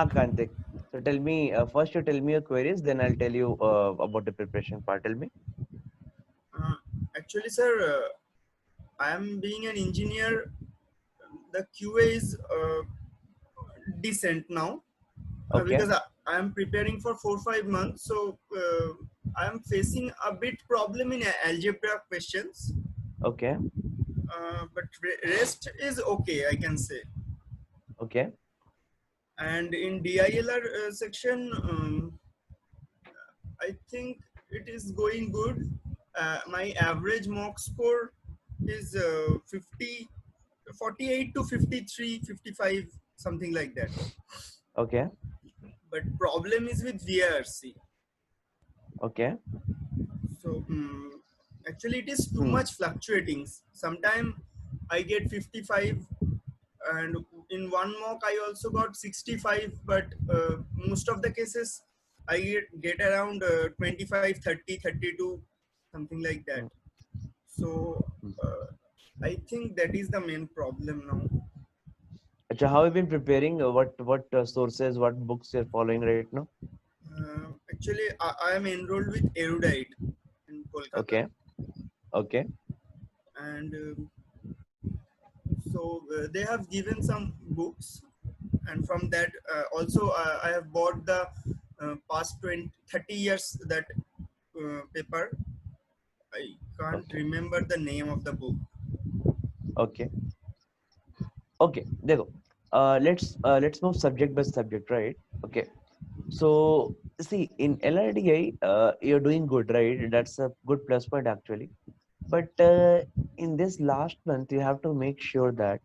Karthik. So tell me, first you tell me your queries, then I'll tell you about the preparation part. Tell me. Uh, Actually, sir, I am being an engineer. The QA is decent now Okay, because I am preparing for 4 5 months. So I am facing a bit problem in algebra questions, okay, but rest is okay, I can say. okay. And in DILR section, I think it is going good. My average mock score is 50, 48 to 53, 55, something like that. Okay, But problem is with VRC. okay. So actually it is too Hmm. much fluctuating. Sometime I get 55, and in one mock I also got 65, but most of the cases I get around 25, 30, 32, something like that. Hmm. So Hmm. uh, I think that is the main problem now. Acha, how have you been preparing? What sources, what books you're following right now? Actually, I am enrolled with Erudite in Kolkata, Okay, okay, and so they have given some books, and from that also I have bought the past 20, 30 years that paper. I can't okay, remember the name of the book. okay, okay. There you go. Let's move subject by subject, right? Okay. So see, in LRDI, you're doing good, right? That's a good plus point actually. But in this last month, you have to make sure that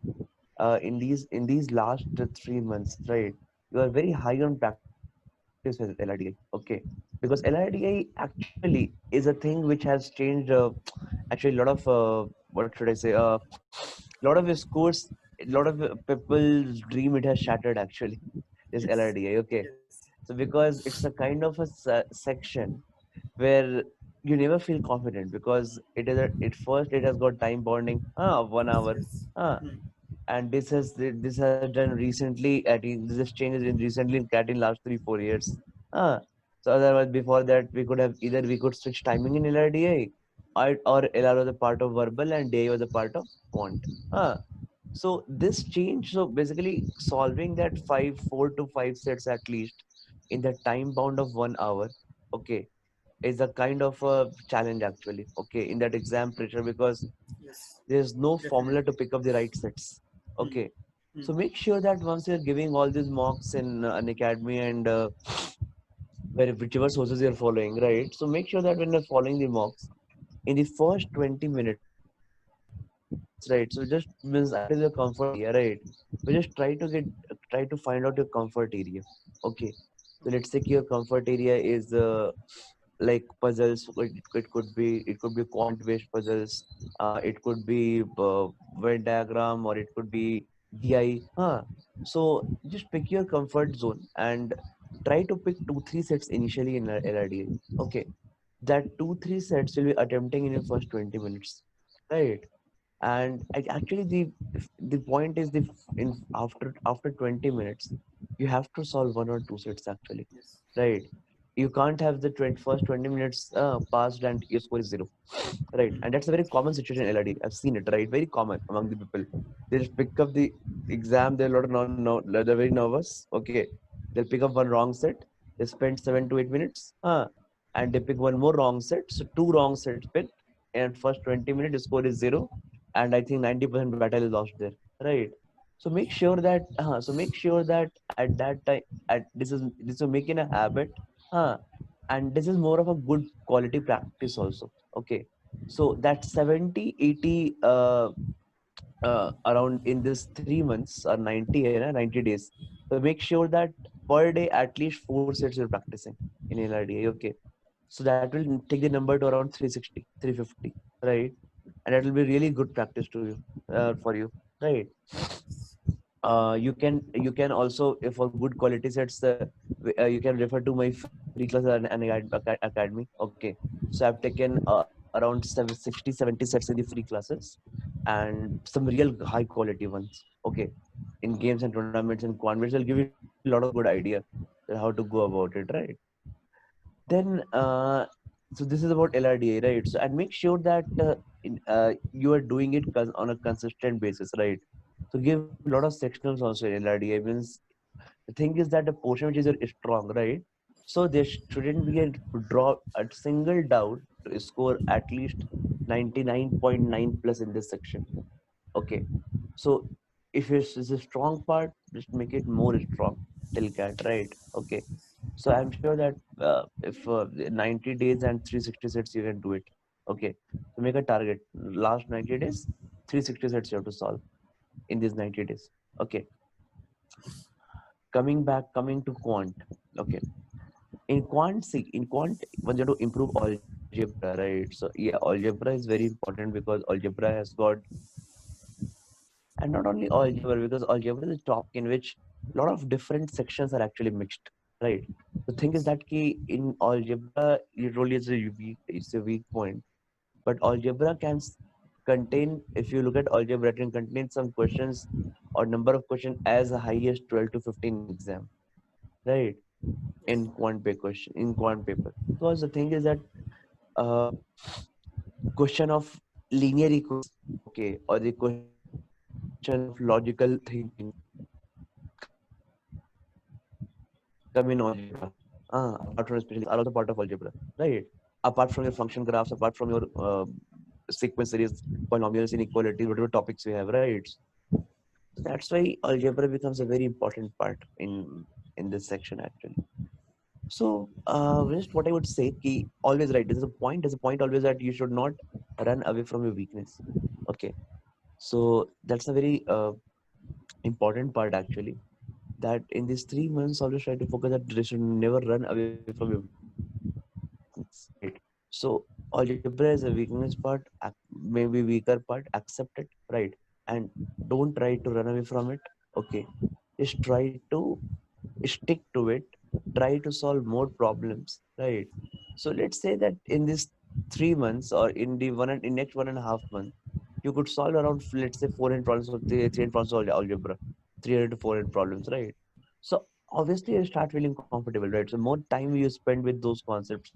in these last 3 months, right, you are very high on practice with LRDI. Okay, because LRDI actually is a thing which has changed. Actually, a lot of what should I say? A lot of schools, a lot of people's dream it has shattered actually. This Yes, LRDI. Okay, yes, so because it's a kind of a section where you never feel confident because it first it has got time bonding 1 hour yes. ah Hmm. and this has done recently this changes in recently in CAT in last 3 4 years ah so otherwise before that we could have either we could switch timing in LRDA or LR was a part of verbal and DA was a part of quant ah so this change so basically solving that 4 to 5 sets at least in the time bound of 1 hour okay is a kind of a challenge actually okay in that exam pressure because Yes, there's no formula to definitely. pick up the right sets Hmm. okay Hmm. so make sure that once you're giving all these mocks in an academy and where whichever sources you're following right so make sure that when you're following the mocks in the first 20 minutes right so just means what is your comfort area right we just try to find out your comfort area okay so let's say your comfort area is like puzzles it could be quant based puzzles it could be Venn diagram or it could be DI so just pick your comfort zone and try to pick 2 3 sets initially in LRDA okay that 2 3 sets will be attempting in your first 20 minutes right and actually the point is the in after 20 minutes you have to solve 1 or 2 sets actually Yes. right you can't have the first 20 minutes passed and your score is zero right Hmm. and that's a very common situation in LRD I've seen it right very common among the people they just pick up the exam they're a lot of they're very nervous okay they'll pick up one wrong set they spend 7 to 8 minutes and they pick one more wrong set so two wrong sets picked and first 20 minutes the score is zero and I think 90% battle is lost there right so make sure that at that time at this is making a habit uh, and this is more of a good quality practice also okay so that 70 80 around in this 3 months or 90 days so make sure that per day at least 4 sets you're practicing in LRDA okay so that will take the number to around 360 350 right and that will be really good practice to you for you right you can also if for good quality sets you can refer to my free class academy okay so I've taken around 60 70 sets in the free classes and some real high quality ones okay in games and tournaments and quant which will give you a lot of good idea that how to go about it, right? Then, so this is about LRDA, right? So, and make sure that you are doing it on a consistent basis, right? So, give a lot of sectionals also in LRDA. Means the thing is that the portion which is strong, right? So, there shouldn't be a draw a single doubt to score at least 99.9 plus in this section. Okay. So, if it's a strong part, just make it more strong till CAT, right? Okay. So I'm sure that if 90 days and 360 sets, you can do it. Okay. So make a target. Last 90 days, 360 sets you have to solve in these 90 days. Okay. Coming to quant. Okay. In quant, when you have to improve algebra, right? So yeah, algebra is very important because algebra has got, and not only algebra, because algebra is a topic in which a lot of different sections are actually mixed, right? The thing is that key in algebra usually is it's a weak point, but algebra can contain, if you look at algebra, it can contain some questions or number of questions as high as 12 to 15 in exam, right? Yes. In quant paper, because the thing is that uh, question of linear equations, okay, or the question of logical thinking come in algebra. Apart from especially are also part of algebra, right? Apart from your function graphs, apart from your sequence series, polynomials, inequalities, whatever topics we have, right? So that's why algebra becomes a very important part in this section actually. So just what I would say, key always right. There's a point always that you should not run away from your weakness. Okay, so that's a very important part actually, that in these 3 months always try to focus that you should never run away from your weakness, right? So algebra is a weakness part, maybe weaker part, accept it, right? And don't try to run away from it. Okay, just try to stick to it, try to solve more problems, right? So let's say that in this 3 months, or in the in next 1.5 months, you could solve around, let's say, 400 problems of 300 problems of algebra, 300 to 400 problems, right? So obviously you start feeling comfortable, right? So more time you spend with those concepts,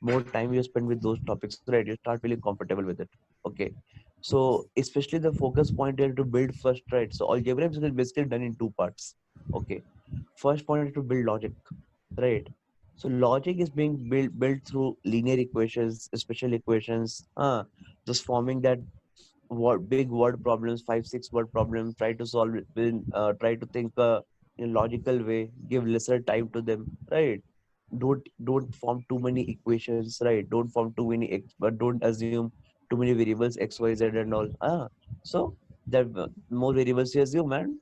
more time you spend with those topics, right? You start feeling comfortable with it. Okay. So especially the focus point you have to build first, right? So algebra is basically done in two parts. Okay. First point is to build logic, right? So logic is being built through linear equations, special equations, just forming that big word problems, 5 6 word problems. Try to solve it try to think in a logical way, give lesser time to them, right? Don't form too many equations, right? Don't form too many but don't assume too many variables x y z and all. So the more variables you assume, man,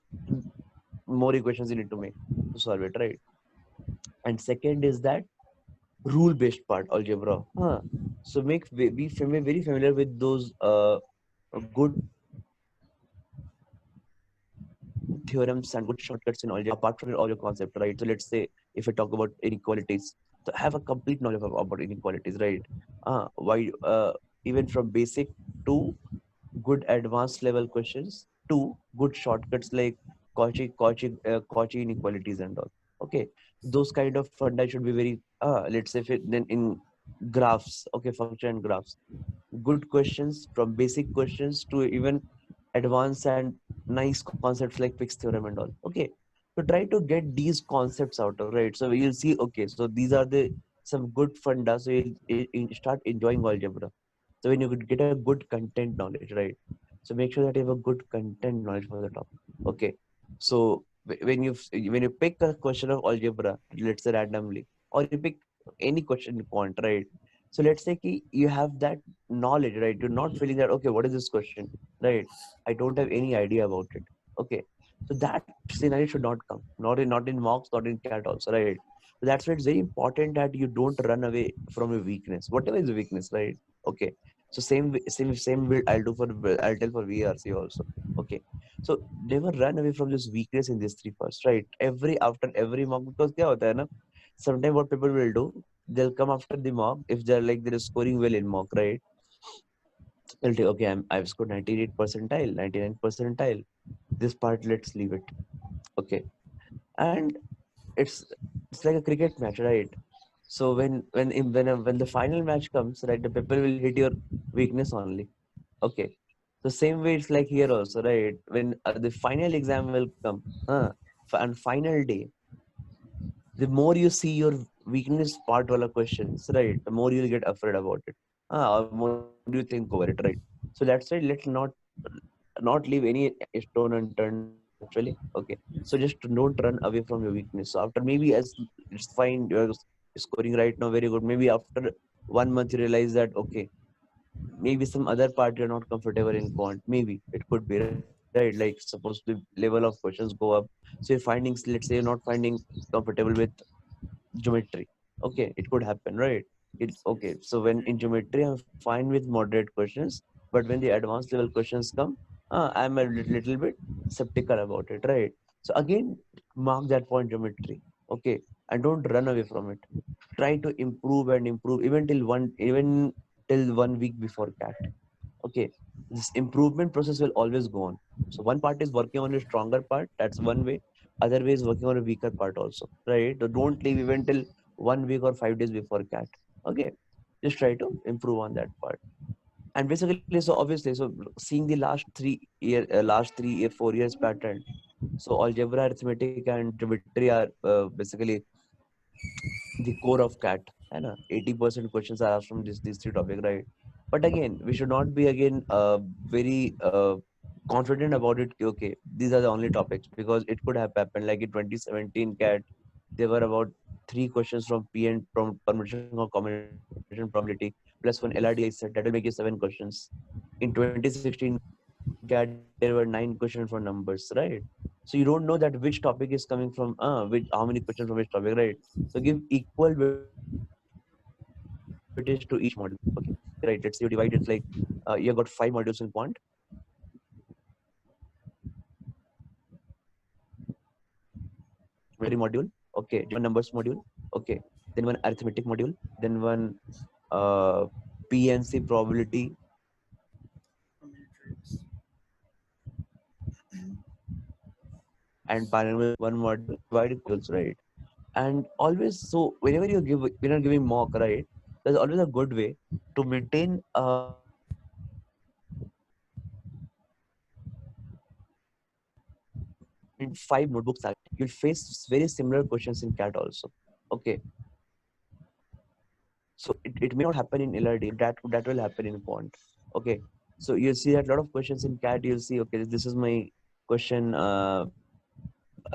more equations you need to make to solve it, right? And second is that rule based part algebra. So very familiar with those good theorems and good shortcuts in algebra, apart from all your concept, right? So let's say if I talk about inequalities, so have a complete knowledge about inequalities, right? Why even from basic to good advanced level questions to good shortcuts like Cauchy inequalities and all. Okay, those kind of funda should be very let's say if it, then in graphs, okay, function graphs, good questions from basic questions to even advanced and nice concepts like fixed theorem and all. Okay, so try to get these concepts out, right? So you'll see, okay, so these are the some good funda, so you'll start enjoying algebra. So when you could get a good content knowledge, right? So make sure that you have a good content knowledge for the topic. Okay, so when you pick a question of algebra, let's say randomly, or you pick any question in quant, right? So let's say you have that knowledge, right? You're not feeling that, okay, what is this question, right? I don't have any idea about it. Okay, so that scenario should not come, not in mocks, not in cat also, right? So that's why it's very important that you don't run away from your weakness, whatever is the weakness, right? Okay, so same will I'll tell for VRC also. Okay, so never run away from this weakness in these three first, right? After every mock, because kya hota hai na, sometimes what people will do, they'll come after the mock if they're scoring well in mock, right? They'll say, okay, I've scored 98 percentile, 99 percentile. This part, let's leave it. Okay, and it's it's like a cricket match, right? So when the final match comes, right, the people will hit your weakness only. Okay. So same way it's like here also, right? When the final exam will come, and final day, the more you see your weakness part wala questions, right, the more you'll get afraid about it. Or more you think over it, right? So that's why let's not leave any stone unturned actually. Okay. So just Yes. don't run away from your weakness. So after maybe as it's fine, you're scoring right now very good. Maybe after 1 month you realize that okay, maybe some other part you're not comfortable in quant. Maybe it could be right. Like suppose the level of questions go up. So you're finding, let's say you're not finding comfortable with geometry. Okay, it could happen, right? Okay, Yes. so when in geometry I'm fine with moderate questions, but when the advanced level questions come, I'm a little bit skeptical about it, right? So again, mark that point geometry. Okay, and don't run away from it. Try to improve and improve even till 1 week before cat. Okay, this improvement process will always go on. So one part is working on a stronger part, that's one way. Other way is working on a weaker part also, right? So don't leave even till 1 week or 5 days before cat. Okay, just try to improve on that part. And basically, so obviously, so seeing the last 3 year 4 years pattern, so algebra, arithmetic and geometry are basically the core of cat, है ना? 80% questions are asked from these three topics, right? But again, we should not be again very confident about it. Okay, these are the only topics, because it could have happened like in 2017 cat. There were about three questions from P and from permutation or combination probability plus one LRDI set that will make you seven questions. In 2016 cat there were 9 questions for numbers, right? So you don't know that which topic is coming from which how many questions from which topic, right? So give equal weightage to each module. Okay, right? Let's say you divide it like you have got 5 modules in quant. Geometry module, okay, then one numbers module, okay, then one arithmetic module, then one PNC probability, Combinatorics. and binomial one module, divide equals, right? And always, so whenever when you're giving mock, right, there's always a good way to maintain in 5 notebooks. You'll face very similar questions in cat also. Okay, so it may not happen in LRD, but that will happen in quant. Okay, so you'll see that a lot of questions in cat. You'll see, okay, this is my question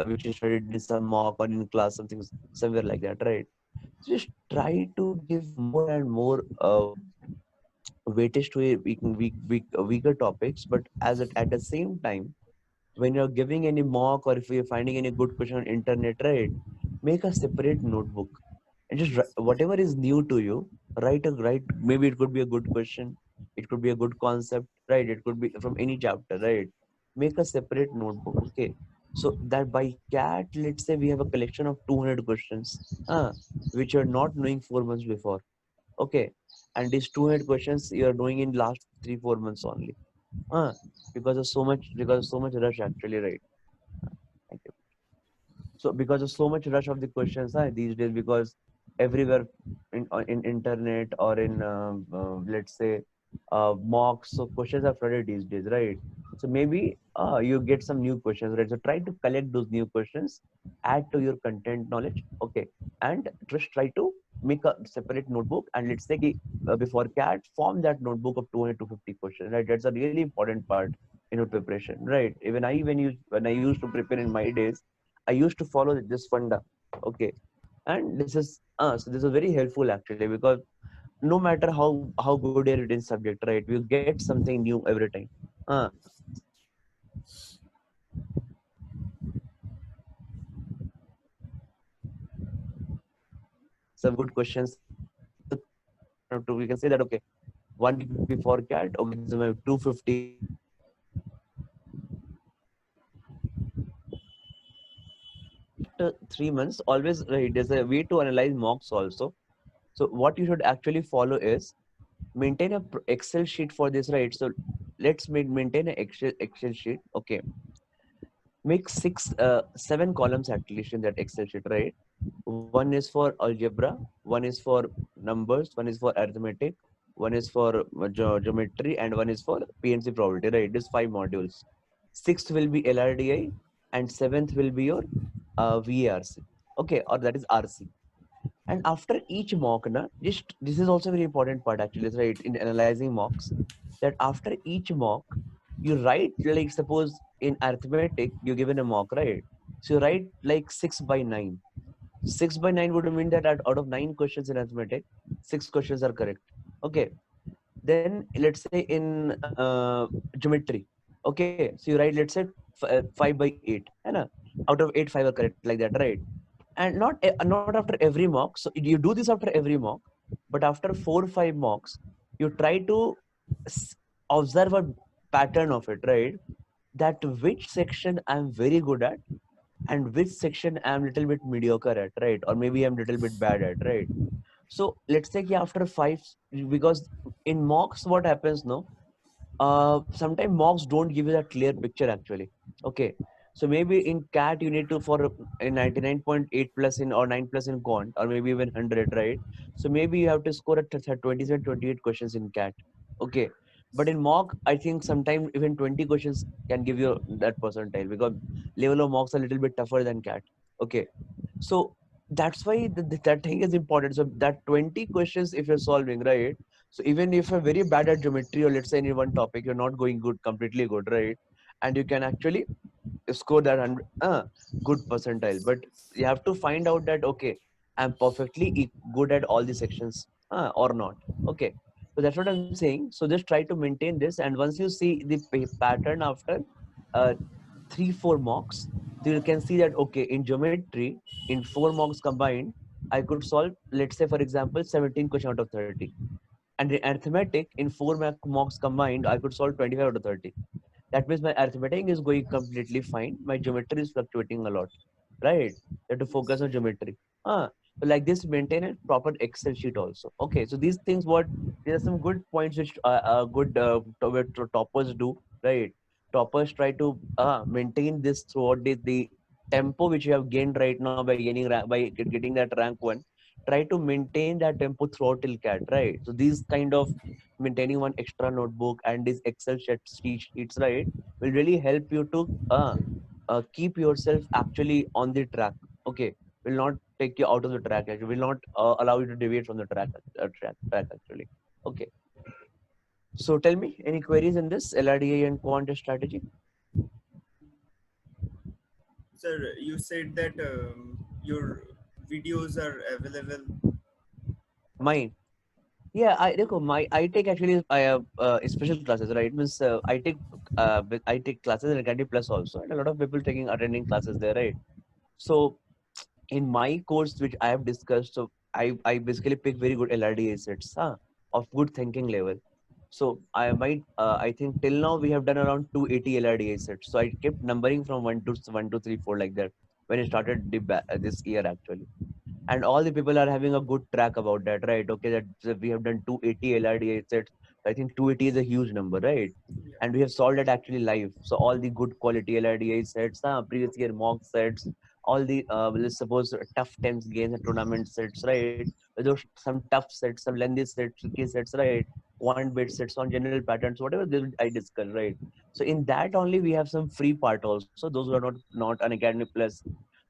which is studied in some mock or in class, somewhere like that, right? So just try to give more and more weightage to a weaker topics, but at the same time, when you're giving any mock or if you're finding any good question on internet, right, make a separate notebook and just Yes. whatever is new to you, write. Maybe it could be a good question, it could be a good concept, right? It could be from any chapter, right? Make a separate notebook. Okay, so that by cat, let's say we have a collection of 200 questions, which you're not knowing 4 months before. Okay, and these 200 questions you are doing in last 3 4 months only, uh, because of so much rush actually, right? Thank you. So because of so much rush of the questions these days, because everywhere in internet or in let's say mocks, so questions are flooded these days, right? So maybe you get some new questions, right? So try to collect those new questions, add to your content knowledge. Okay, and just try to make a separate notebook, and let's say before cat, form that notebook of 200 to 50 questions, right? That's a really important part in your preparation, right? Even I when I used to prepare in my days, I used to follow this funda. Okay, and this is very helpful actually, because no matter how good you're in subject, right, you get something new every time. Some good questions come from internet, some good questions come from mock, some good questions come from so we can say that okay, 1 week before cat, okay, this is my 250 questions which I have to after 3 months. Always, right, there's a way to analyze mocks also. So what you should actually follow is maintain a Excel sheet for this, right? So let's maintain an Excel sheet. Okay, make seven columns at least in that Excel sheet, right? One is for algebra, one is for numbers, one is for arithmetic, one is for geometry, and one is for PNC probability, right? These five modules. Sixth will be LRDI, and seventh will be your VARC. Okay, or that is RC. And after each mock, na, just this is also a very important part actually, right? In analyzing mocks, that after each mock, you write like suppose in arithmetic you given a mock, right? So you write like 6 by 9. 6 by 9 would mean that out of 9 questions in arithmetic, 6 questions are correct. Okay. Then let's say in geometry, okay, so you write let's say 5 by 8, है ना? Out of 8, 5 are correct like that, right? And not after every mock. So you do this after every mock, but after 4 5 mocks, you try to s- observe a pattern of it, right? That which section I'm very good at and which section I'm little bit mediocre at, right? Or maybe I'm little bit bad at, right? So let's say after five, because in mocks what happens, no, sometimes mocks don't give you that clear picture actually. Okay, so maybe in CAT you need to for a 99.8 plus in or 9 plus in Quant, or maybe even 100, right? So maybe you have to score at 27 28 questions in CAT. Okay, but in mock I think sometimes even 20 questions can give you that percentile, because level of mocks are a little bit tougher than CAT. Okay, so that's why that thing is important. So that 20 questions if you're solving, right? So even if you're very bad at geometry, or let's say in one topic you're not going good, completely good, right? And you can actually score that 100 good percentile. But you have to find out that okay, I'm perfectly good at all the sections or not. Okay, so that's what I'm saying. So just try to maintain this, and once you see the pattern after uh, 3 4 mocks, so you can see that okay, in geometry, in 4 mocks combined, I could solve, let's say for example, 17 question out of 30. And in arithmetic, in 4 mocks combined, I could solve 25 out of 30. That means my arithmetic is going completely fine. My geometry is fluctuating a lot, right? You have to focus on geometry. So like this, maintain a proper Excel sheet also. Okay, so these things, what there are some good points which good toppers do, right? Toppers try to maintain this throughout the tempo which you have gained right now by getting that rank one. Try to maintain that tempo throughout till CAT, right? So these kind of maintaining one extra notebook and these Excel sheets, right, will really help you to keep yourself actually on the track. Okay, will not take you out of the track. Actually, will not allow you to deviate from the track actually. Okay, so tell me any queries in this LRDA and quant strategy? Sir, you said that your videos are available. Mine. Yeah, I take actually I have special classes, right? Means I take classes in Academy Plus also, and a lot of people taking attending classes there, right? So in my course, which I have discussed, so I basically pick very good LRDA sets, of good thinking level. So I think till now we have done around 280 LRDA sets. So I kept numbering from 1 2 3 4 like that when I started this year actually. And all the people are having a good track about that, right? Okay, that we have done 280 LRDA sets. I think 280 is a huge number, right? Yeah. And we have solved it actually live. So all the good quality LRDA sets, previous year mock sets, all the let's suppose tough tense games and tournament sets, right? Those some tough sets, some lengthy sets, tricky sets, right? One bit sets on general patterns, whatever I discuss, right? So in that only we have some free part also. Those who are not an Academy Plus,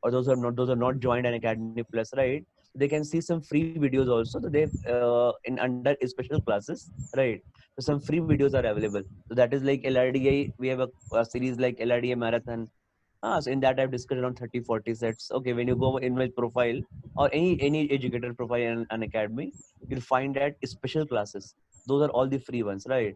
or those are not joined an Academy Plus, right? They can see some free videos also. So they in under special classes, right? So some free videos are available. So that is like LRDI. We have a series like LRDI Marathon. So in that I've discussed around 30 40 sets. Okay, when you go in my profile or any educator profile in an academy, you'll find that special classes. Those are all the free ones, right?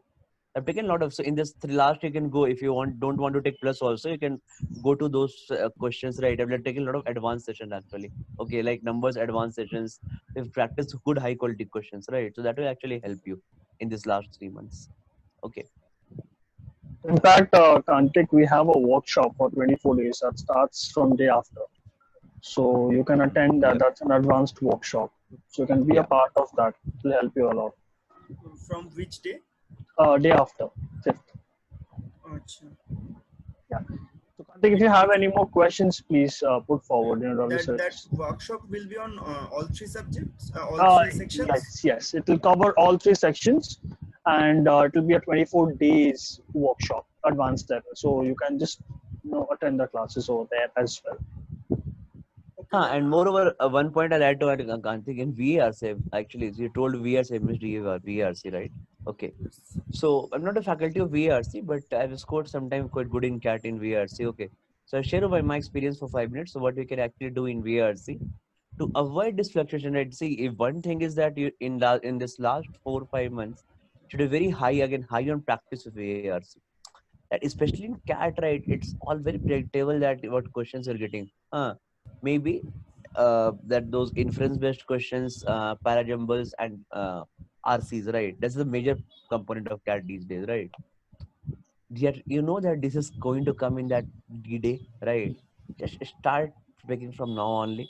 I've taken a lot of, so in this last you can go if you don't want to take plus also, you can go to those questions, right? I've taken a lot of advanced sessions actually. Okay, like numbers advanced sessions. We've practiced good high quality questions, right? So that will actually help you in this last 3 months. Okay. In fact, Kantik, we have a workshop for 24 days that starts from day after. So you can attend that. Yep. That's an advanced workshop. So you can be a Yeah. part of that. It will help you a lot. From which day? Day after, 5th. Acha. Yeah. So think if it, you have it any more questions, please put forward. Ravi that sir. that workshop will be on all three subjects, all three sections. Yes. It will cover all three sections, and it will be a 24 days workshop, advanced level. So you can just attend the classes over there as well. Okay, then And moreover, one point I'll add to it, Kantik, in VRC, actually, so you told VRC, missed VRC, right? Okay. yes. So I'm not a faculty of VRC, but I've scored sometime quite good in CAT in VRC. Okay. So I'll share my experience for 5 minutes. So what we can actually do in VRC to avoid this fluctuation, right? See, if one thing is that you in this last 4 or 5 months should be very high again, high on practice of VRC. That especially in CAT, right? It's all very predictable that what questions you're getting. Maybe that those inference based questions, parajumbles and RCs, right? That's the major component of CAT these days, right? Yet you know that this is going to come in that D-Day, right? Just start picking from now only.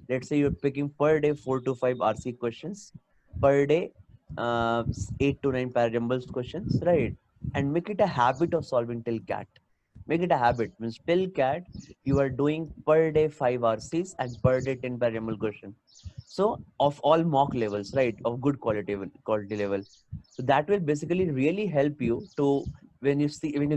Let's say you're picking per day 4 to 5 RC questions, per day 8 to 9 parajumbles questions, right? And make it a habit of solving till CAT. Make it a habit. Means till CAT, you are doing per day 5 RCs and per day 10 parajumble questions. So of all mock levels, right? Of good quality level. So that will basically really help you to when you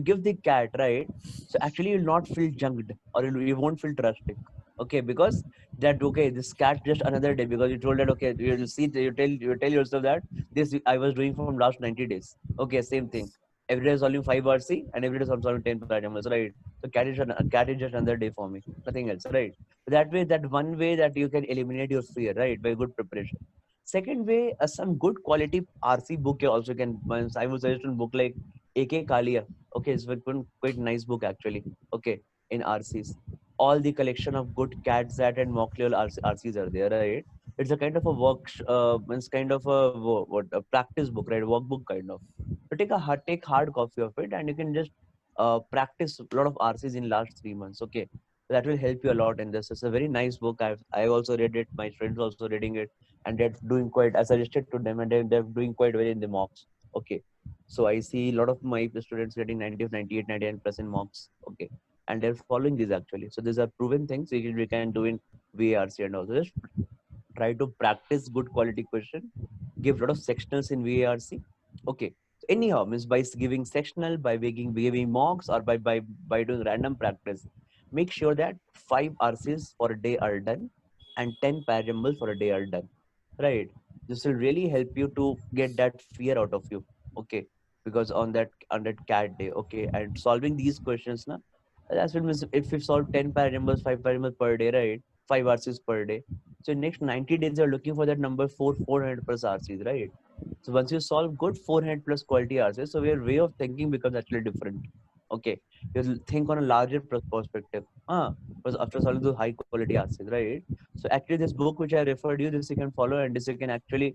give the CAT, right? So actually you'll not feel junked or you won't feel trusting. Okay, because that okay, this CAT just another day because you told that okay, you'll see you tell yourself that this I was doing from last 90 days. Okay, same thing. Every day is solving 5 RC and every day I'm solving 10 parameters, right? So CAT is just another day for me, nothing else, right? That way, that one way that you can eliminate your fear, right? By good preparation. Second way, some good quality RC book you also can. I would suggest a book like AK Kalia. Okay, it's a quite nice book actually. Okay, in RCs, all the collection of good CAT, ZAT, and mock level RCs are there, right? It's a kind of a it's kind of a what a practice book, right? Workbook kind of. So take hard copy of it, and you can just practice a lot of RCs in last 3 months. Okay, that will help you a lot in this. It's a very nice book. I also read it. My friends also reading it, and they're doing quite. I suggested to them, and they're doing quite well in the mocks. Okay, so I see a lot of my students getting 90, 98, 99% mocks. Okay, and they're following these actually. So these are proven things we can do in VARC and also just try to practice good quality question, give a lot of sectionals in VARC. Okay. So anyhow, means by giving sectional, by giving mocks, or by doing random practice, make sure that 5 RCs for a day are done and 10 parajumbles for a day are done. Right. This will really help you to get that fear out of you. Okay. Because on that CAT day, okay, and solving these questions now, that's what means if you solve 10 parajumbles, 5 parajumbles per day, right? 5 RCs per day. So next 90 days, you're looking for that number 400 plus RCs, right? So once you solve good 400 plus quality RCs, so your way of thinking becomes actually different. Okay, you'll think on a larger perspective. Because after solving those high quality RCs, right? So actually, this book which I referred you, this you can follow, and this you can actually.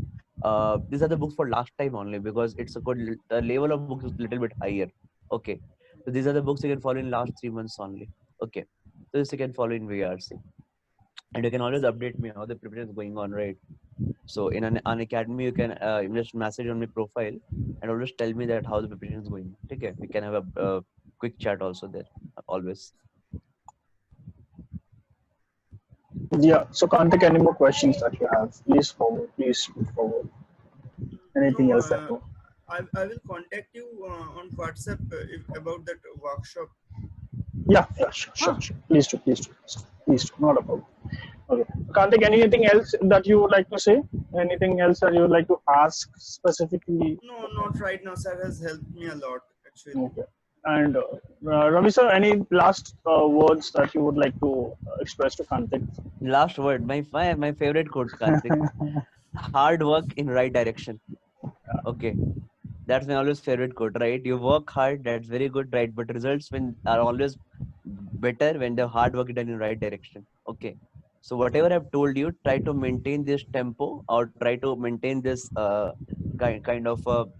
These are the books for last time only because it's a good. The level of books is a little bit higher. Okay, so these are the books you can follow in last 3 months only. Okay, so this you can follow in VRC, and you can always update me how the preparation is going on, right? So in an academy, you just message on my profile and always tell me that how the preparation is going. Okay, we can have a quick chat also there, always. Yeah. So can't take any more questions that you have. Please forward. Please move forward. Anything No, else that you? I will contact you on WhatsApp about that workshop. Yeah. Yeah. Sure. Huh. Sure. Sure. Please do. Please do. Please do. Not a problem. Okay. Can't take anything else that you would like to say? Anything else that you would like to ask specifically? No, not right now. Sir has helped me a lot actually. Okay. And Ravi sir, any last words that you would like to express to Kantik? Last word, my favorite quote, Karthik. Hard work in right direction. Okay, that's my always favorite quote, right? You work hard, that's very good, right? But results when are always better when the hard work is done in right direction. Okay, so whatever I've told you, try to maintain this tempo or try to maintain this kind of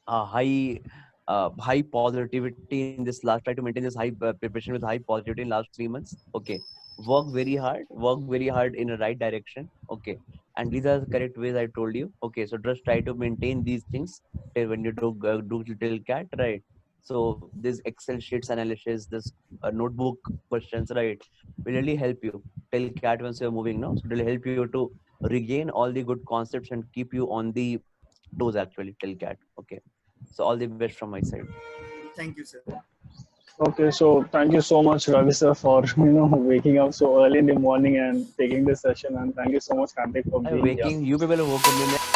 high positivity in this last. Try to maintain this high preparation with high positivity in last 3 months. Okay, work very hard in the right direction. Okay, and these are the correct ways I told you. Okay, so just try to maintain these things till when you do till CAT, right? So this Excel sheets analysis, this notebook questions, right, will really help you till CAT once you're moving now. So it will help you to regain all the good concepts and keep you on the toes actually till CAT. Okay. So all the best from my side. Thank you, sir. Okay, so thank you so much, Ravi sir, for waking up so early in the morning and taking this session, and thank you so much, Karthik, for I'm being here. waking you people woke up me.